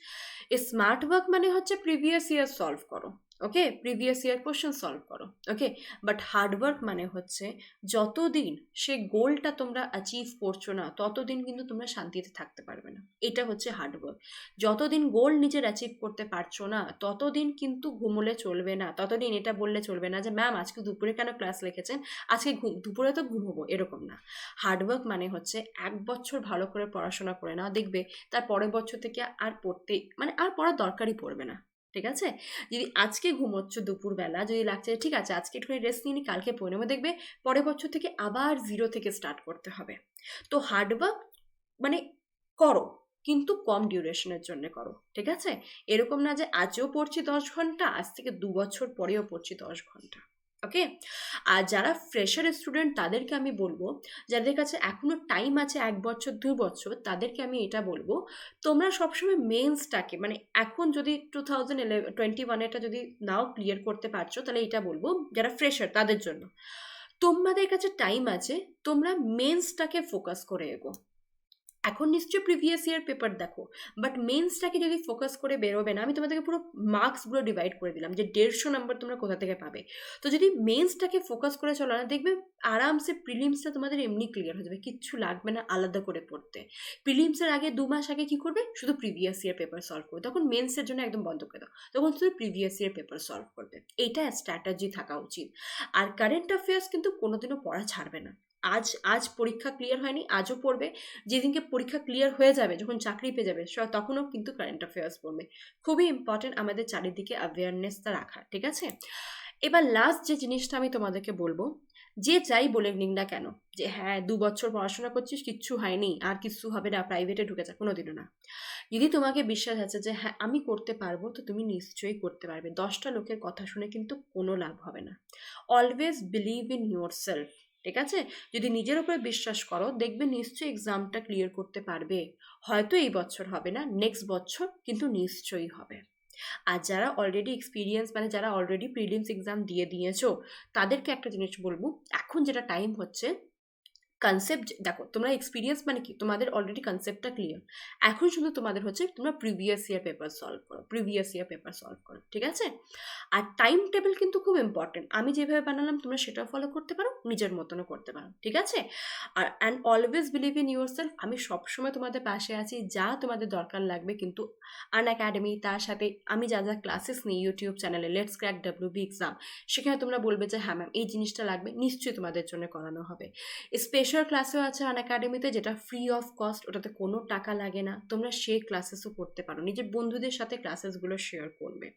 স্মার্ট ওয়ার্ক মানে হচ্ছে প্রিভিয়াস ইয়ার সলভ করো, ওকে, প্রিভিয়াস ইয়ার কোশ্চেন সলভ করো, ওকে। বাট হার্ডওয়ার্ক মানে হচ্ছে যতদিন সে গোলটা তোমরা অ্যাচিভ করছো না, ততদিন কিন্তু তোমরা শান্তিতে থাকতে পারবে না। এটা হচ্ছে হার্ডওয়ার্ক। যতদিন গোল নিজের অ্যাচিভ করতে পারছো না, ততদিন কিন্তু ঘুমোলে চলবে না, ততদিন এটা বললে চলবে না যে ম্যাম আজকে দুপুরে কেন ক্লাস লিখেছেন, আজকে দুপুরে তো ঘুমোবো, এরকম না। হার্ডওয়ার্ক মানে হচ্ছে 1 বছর ভালো করে পড়াশোনা করে না, দেখবে তার পরের বছর থেকে আর পড়তে মানে আর পড়ার দরকারই পড়বে না, ঠিক আছে? যদি আজকে ঘুমোচ্ছ দুপুরবেলা, যদি লাগছে ঠিক আছে আজকে একটুখানি রেস্ট নিয়ে কালকে পড়ে নেবো, দেখবে পরের বছর থেকে আবার 0 থেকে স্টার্ট করতে হবে। তো হার্ডওয়ার্ক মানে করো, কিন্তু কম ডিউরেশনের জন্য করো, ঠিক আছে? এরকম না যে আজও পড়ছি 10 ঘন্টা, আজ থেকে 2 বছর পরেও পড়ছি 10 ঘন্টা, ওকে। আর যারা ফ্রেশার স্টুডেন্ট তাদেরকে আমি বলবো, যাদের কাছে এখনো টাইম আছে 1 বছর 2 বছর, তাদেরকে আমি এটা বলবো, তোমরা সবসময় মেন্সটাকে মানে এখন যদি 2021 যদি নাও ক্লিয়ার করতে পারছো, তাহলে এটা বলবো যারা ফ্রেশার তাদের জন্য, তোমাদের কাছে টাইম আছে, তোমরা মেন্সটাকে ফোকাস করে এগো। এখন নিশ্চয়ই প্রিভিয়াস ইয়ার পেপার দেখো, বাট মেন্সটাকে যদি ফোকাস করে বেরোবে না, আমি তোমাদেরকে পুরো মার্কসগুলো ডিভাইড করে দিলাম যে 150 নম্বর তোমরা কোথা থেকে পাবে। তো যদি মেন্সটাকে ফোকাস করে চলো না, দেখবে আরামসে প্রিলিমসটা তোমাদের এমনি ক্লিয়ার হয়ে যাবে, কিচ্ছু লাগবে না আলাদা করে পড়তে। প্রিলিমসের আগে 2 মাস আগে কি করবে, শুধু প্রিভিয়াস ইয়ার পেপার সলভ করবে, তখন মেন্সের জন্য একদম বন্ধ করে দাও, তখন শুধু প্রিভিয়াস ইয়ার পেপার সলভ করবে। এইটা স্ট্র্যাটেজি থাকা উচিত। আর কারেন্ট অ্যাফেয়ার্স কিন্তু কোনোদিনও পড়া ছাড়বে না। আজ পরীক্ষা ক্লিয়ার হয়নি, আজও পড়বে, যেদিনকে পরীক্ষা ক্লিয়ার হয়ে যাবে, যখন চাকরি পেয়ে যাবে, তখনও কিন্তু কারেন্ট অ্যাফেয়ার্স পড়বে। খুবই ইম্পর্টেন্ট আমাদের চারিদিকে অ্যাওয়ারনেসটা রাখা, ঠিক আছে? এবার লাস্ট যে জিনিসটা আমি তোমাদেরকে বলবো, যে যাই বলে নিক না কেন যে হ্যাঁ 2 বছর পড়াশোনা করছিস কিচ্ছু হয়নি আর কিচ্ছু হবে না, প্রাইভেটে ঢুকে যা, কোনোদিনও না। যদি তোমাকে বিশ্বাস আছে যে হ্যাঁ আমি করতে পারবো, তো তুমি নিশ্চয়ই করতে পারবে। 10টা লোকের কথা শুনে কিন্তু কোনো লাভ হবে না। Always believe in your self, ঠিক আছে? যদি নিজের উপরে বিশ্বাস করো, দেখবে নিশ্চয়ই এক্সামটা ক্লিয়ার করতে পারবে। হয়তো এই বছর হবে না, নেক্সট বছর কিন্তু নিশ্চয়ই হবে। আর যারা অলরেডি এক্সপিরিয়েন্স মানে যারা অলরেডি প্রিলিমস এক্সাম দিয়ে দিয়েছো, তাদেরকে একটা জিনিস বলবো, এখন যেটা টাইম হচ্ছে, কনসেপ্ট দেখো, তোমরা এক্সপিরিয়েন্স মানে কি, তোমাদের অলরেডি কনসেপ্টটা ক্লিয়ার, এখন শুধু তোমাদের হচ্ছে তোমরা প্রিভিয়াস ইয়ার পেপার সলভ করো, প্রিভিয়াস ইয়ার পেপার সলভ করো, ঠিক আছে? আর টাইম টেবিল কিন্তু খুব ইম্পর্টেন্ট, আমি যেভাবে বানালাম তোমরা সেটাও ফলো করতে পারো, নিজের মতনও করতে পারো, ঠিক আছে? আর and always believe in yourself, আমি সবসময় তোমাদের পাশে আছি, যা তোমাদের দরকার লাগবে কিন্তু আনএকাডেমি, তার সাথে আমি যা যা ক্লাসেস নিই ইউটিউব চ্যানেলে লেটস ক্র্যাক ডাব্লিউবি এক্সাম, সেখানে তোমরা বলবে যে হ্যাঁ ম্যাম এই জিনিসটা লাগবে, নিশ্চয়ই তোমাদের জন্য করানো হবে। স্পেশালি ফ্রেশার ক্লাসও আছে আনএকাডেমিতে, যেটা ফ্রি অফ কস্ট, ওটাতে কোনো টাকা লাগে না, তোমরা সেই ক্লাসেসও করতে পারো, নিজের বন্ধুদের সাথে ক্লাসেসগুলো শেয়ার করবে।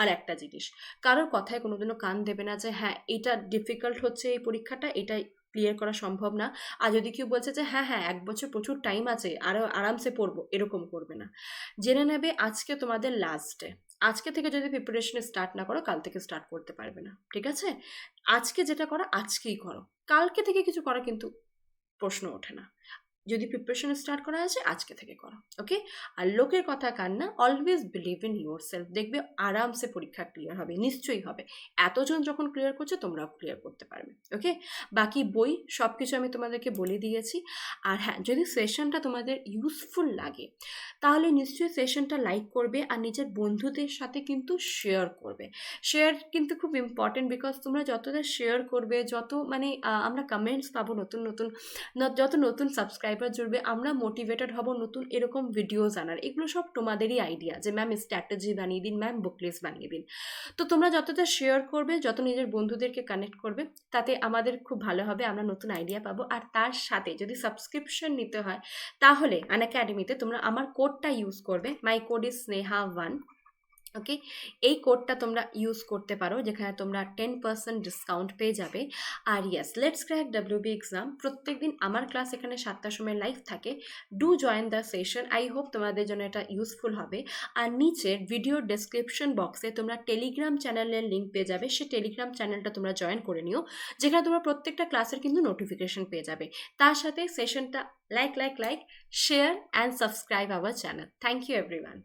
আর একটা জিনিস, কারোর কথায় কোনোদিনও কান দেবে না যে হ্যাঁ এটা ডিফিকাল্ট হচ্ছে এই পরীক্ষাটা, এটা ক্লিয়ার করা সম্ভব না। আর যদি কেউ বলছে যে হ্যাঁ হ্যাঁ 1 বছর প্রচুর টাইম আছে, আরও আরামসে পড়বো, এরকম করবে না। জেনে নেবে আজকে তোমাদের লাস্ট ডে, আজকে থেকে যদি প্রিপারেশন স্টার্ট না করো কাল থেকে স্টার্ট করতে পারবে না, ঠিক আছে? আজকে যেটা করো আজকেই করো, কালকে থেকে কিছু করা কিন্তু প্রশ্ন ওঠে না। যদি প্রিপারেশন স্টার্ট করা আছে আজকে থেকে করো, ওকে? আর লোকের কথা কান না, always believe in your self, দেখবে আরামসে পরীক্ষা ক্লিয়ার হবে, নিশ্চয়ই হবে। এতজন যখন ক্লিয়ার করছে তোমরাও ক্লিয়ার করতে পারবে, ওকে? বাকি বই সব কিছু আমি তোমাদেরকে বলে দিয়েছি। আর হ্যাঁ, যদি সেশনটা তোমাদের ইউজফুল লাগে তাহলে নিশ্চয়ই সেশনটা লাইক করবে আর নিজের বন্ধুদের সাথে কিন্তু শেয়ার করবে। শেয়ার কিন্তু খুব ইম্পর্টেন্ট, বিকজ তোমরা যতটা শেয়ার করবে, যত মানে আমরা কমেন্টস পাবো নতুন নতুন, যত নতুন সাবস্ক্রাইবার জুড়বে, আমরা মোটিভেটেড হব নতুন এরকম ভিডিওস আনার। এগুলো সব তোমাদেরই আইডিয়া যে ম্যাম স্ট্র্যাটেজি বানিয়ে দিন, ম্যাম বুক লিস্ট বানিয়ে দিন। তো তোমরা যতটা শেয়ার করবে, যত নিজের বন্ধুদেরকে কানেক্ট করবে, তাতে আমাদের খুব ভালো হবে, আমরা নতুন আইডিয়া পাবো। আর তার সাথে যদি সাবস্ক্রিপশন নিতে হয় তাহলে আনএকাডেমিতে তোমরা আমার কোডটা ইউজ করবে, মাই কোড ইজ স্নেহা1, ওকে? এই কোডটা তোমরা ইউজ করতে পারো, যেখানে তোমরা 10% ডিসকাউন্ট পেয়ে যাবে। আর yes, let's crack WB exam প্রত্যেকদিন আমার ক্লাস এখানে 7টার সময় লাইভ থাকে, do join the session. I hope তোমাদের জন্য এটা ইউজফুল হবে। আর নিচের ভিডিও ডেসক্রিপশন বক্সে তোমরা টেলিগ্রাম চ্যানেলের লিঙ্ক পেয়ে যাবে, সেই টেলিগ্রাম চ্যানেলটা তোমরা জয়েন করে নিও, যেখানে তোমরা প্রত্যেকটা ক্লাসের কিন্তু নোটিফিকেশন পেয়ে যাবে। তার সাথে সেশনটা like share and subscribe our channel. Thank you everyone.